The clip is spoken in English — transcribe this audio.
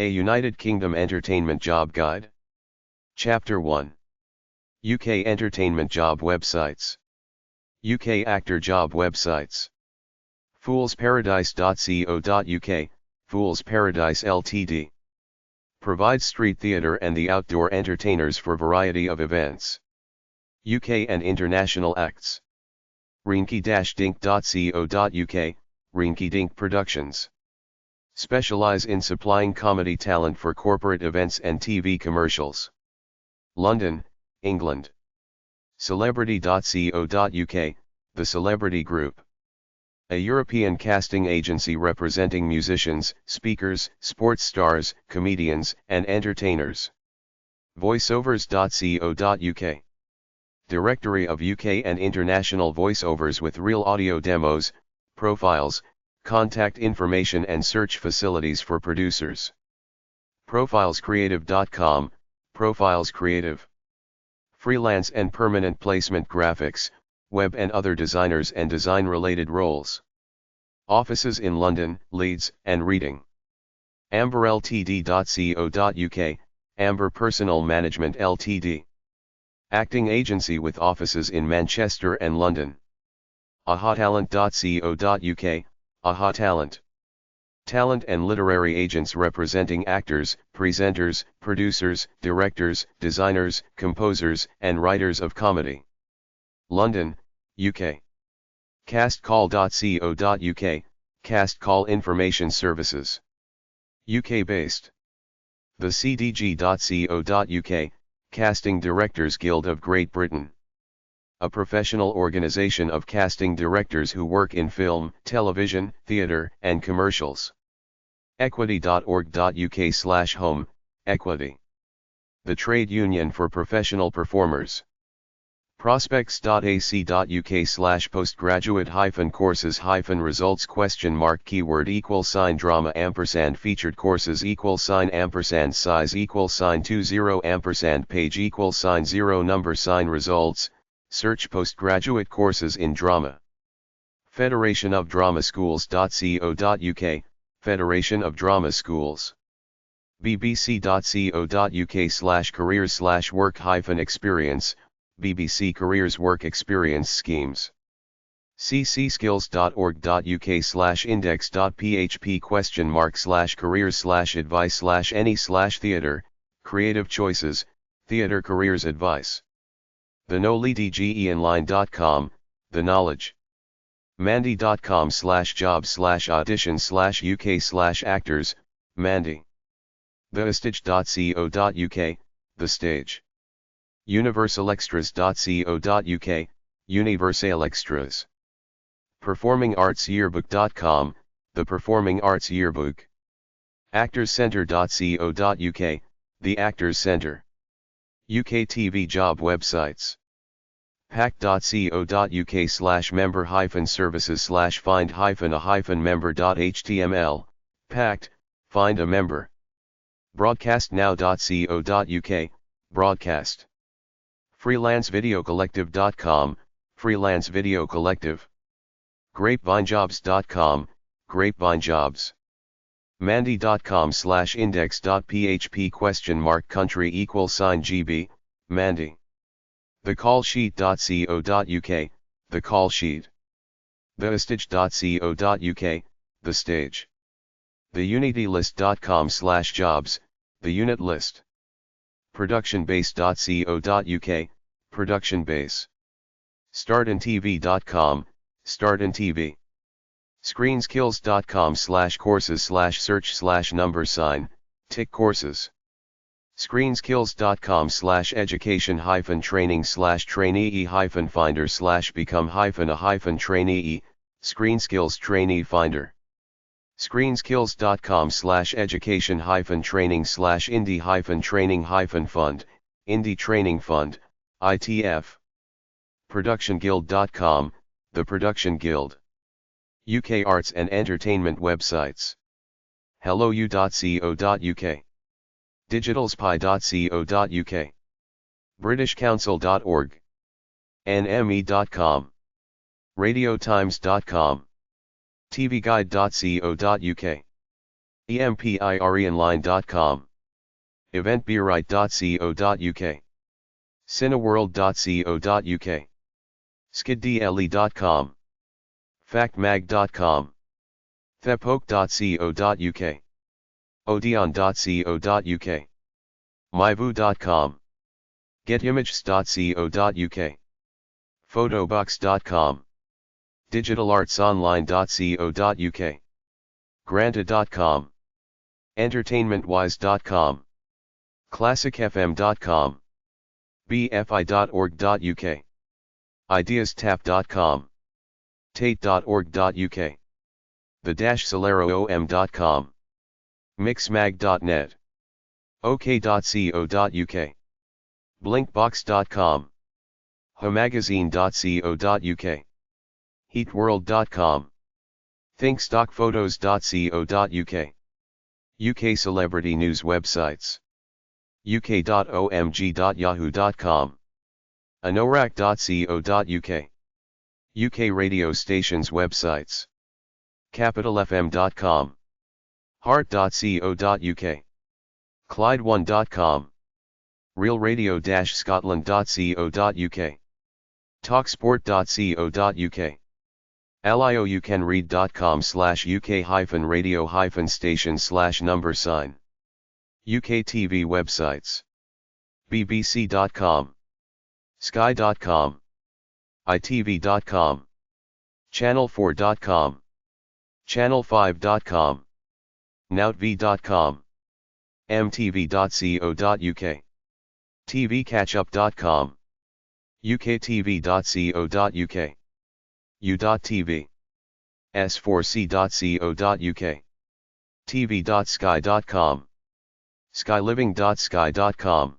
A United Kingdom Entertainment Job Guide. Chapter 1. UK Entertainment Job Websites. UK Actor Job Websites. foolsparadise.co.uk, Fools Paradise Ltd. Provides street theatre and the outdoor entertainers for variety of events. UK and international acts. rinky-dink.co.uk, Rinky Dink Productions. Specialize in supplying comedy talent for corporate events and TV commercials. London, England. Celebrity.co.uk, The Celebrity Group. A European casting agency representing musicians, speakers, sports stars, comedians, and entertainers. Voiceovers.co.uk. Directory of UK and international voiceovers with real audio demos, profiles, contact information and search facilities for producers. Profilescreative.com, Profiles Creative. Freelance and permanent placement graphics, web and other designers and design-related roles. Offices in London, Leeds, and Reading. AmberLTD.co.uk, Amber Personal Management Ltd. Acting agency with offices in Manchester and London. ahatalent.co.uk, Aha Talent. Talent and literary agents representing actors, presenters, producers, directors, designers, composers, and writers of comedy. London, UK. Castcall.co.uk, Cast Call Information Services. UK-based. TheCDG.co.uk, Casting Directors Guild of Great Britain. A professional organization of casting directors who work in film, television, theatre, and commercials. Equity.org.uk/home, Equity. The trade union for professional performers. Prospects.ac.uk/postgraduate-courses-results keyword =drama featured courses =size =20 page =0 results. Search postgraduate courses in drama. Federation of Drama Schools.co.uk, Federation of Drama Schools. bbc.co.uk/careers/work-experience, BBC Careers Work Experience Schemes. ccskills.org.uk/index.php?careers/advice/any/theatre, creative choices, theatre careers advice. TheKnowledgeinline.com, The Knowledge. Mandy.com/jobs/audition/UK/actors, Mandy. TheStage.co.uk, The Stage. UniversalExtras.co.uk, Universal Extras. PerformingArtsYearbook.com, The Performing Arts Yearbook. ActorsCentre.co.uk, The Actors Centre. UK TV job websites. pact.co.uk/member-services/find-a-member.html, pact, find a member. Broadcastnow.co.uk, broadcast. Freelancevideocollective.com, Freelance Video Collective. Grapevinejobs.com, Grapevine Jobs. Mandy.com/index.php?country =GB, Mandy. TheCallSheet.co.uk, The Call Sheet. TheStage.co.uk, The Stage. TheUnityList.com/jobs, The Unit List. ProductionBase.co.uk, Production Base. StartinTV.com, Startin TV. Screenskills.com/courses/search/number, tick courses. Screenskills.com/education-trainee-finder/become-a-trainee, Screenskills Trainee Finder. Screenskills.com/education-training/indie-training-fund, Indie Training Fund, ITF. ProductionGuild.com, The Production Guild. UK Arts and Entertainment websites. HelloU.co.uk. empireinline.com, eventbrite.co.uk, cineworld.co.uk, skiddle.com, factmag.com, thepoke.co.uk, odeon.co.uk, myvu.com, getimages.co.uk, photobox.com, digitalartsonline.co.uk, granta.com, entertainmentwise.com, classicfm.com, bfi.org.uk, ideastap.com, tate.org.uk, the-solero.com, mixmag.net, ok.co.uk, blinkbox.com, homagazine.co.uk, heatworld.com, thinkstockphotos.co.uk, UK celebrity news websites, uk.omg.yahoo.com, anorak.co.uk, UK radio stations websites, capitalfm.com, heart.co.uk, clyde1.com, realradio-scotland.co.uk, talksport.co.uk, alioukcanread.com/uk-radio-station/#, UK TV websites, bbc.com, sky.com, itv.com, channel4.com, channel5.com, nowtv.com, mtv.co.uk, tvcatchup.com, uktv.co.uk, u.tv, s4c.co.uk, tv.sky.com, skyliving.sky.com,